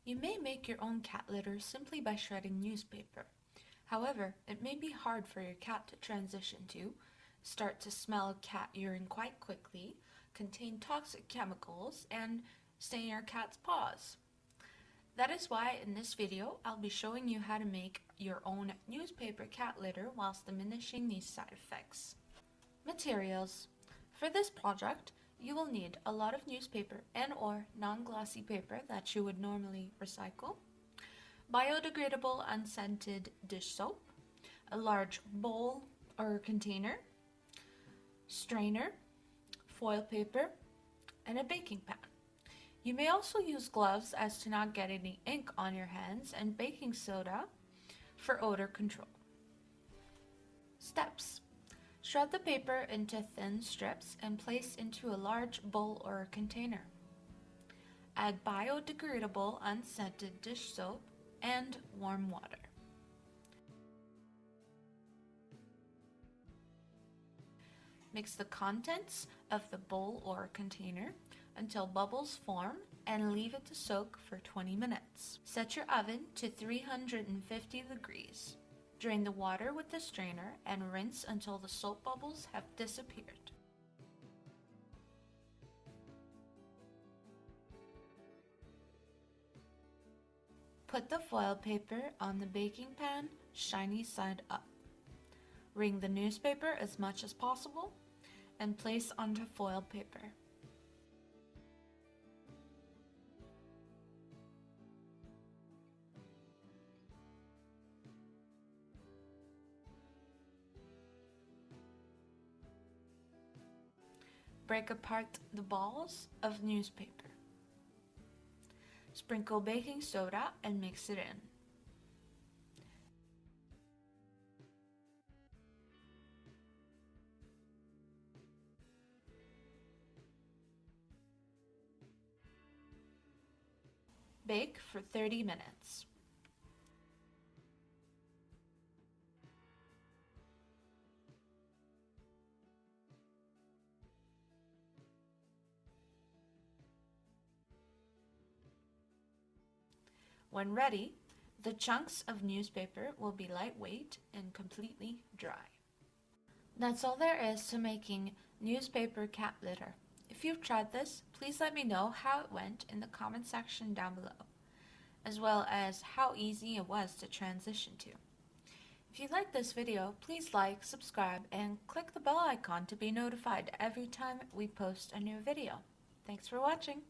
You may make your own cat litter simply by shredding newspaper. However, it may be hard for your cat to transition to, start to smell cat urine quite quickly, contain toxic chemicals, and stain your cat's paws. That is why in this video, I'll be showing you how to make your own newspaper cat litter whilst diminishing these side effects. Materials. For this project, you will need a lot of newspaper and or non-glossy paper that you would normally recycle, biodegradable unscented dish soap, a large bowl or container, strainer, foil paper, and a baking pan. You may also use gloves as to not get any ink on your hands, and baking soda for odor control. Steps. Shred the paper into thin strips and place into a large bowl or container. Add biodegradable unscented dish soap and warm water. Mix the contents of the bowl or container until bubbles form and leave it to soak for 20 minutes. Set your oven to 350 degrees. Drain the water with the strainer and rinse until the soap bubbles have disappeared. Put the foil paper on the baking pan, shiny side up. Wring the newspaper as much as possible and place onto foil paper. Break apart the balls of newspaper. Sprinkle baking soda and mix it in. Bake for 30 minutes. When ready, the chunks of newspaper will be lightweight and completely dry. That's all there is to making newspaper cat litter. If you've tried this, please let me know how it went in the comment section down below, as well as how easy it was to transition to. If you like this video, please like, subscribe, and click the bell icon to be notified every time we post a new video. Thanks for watching!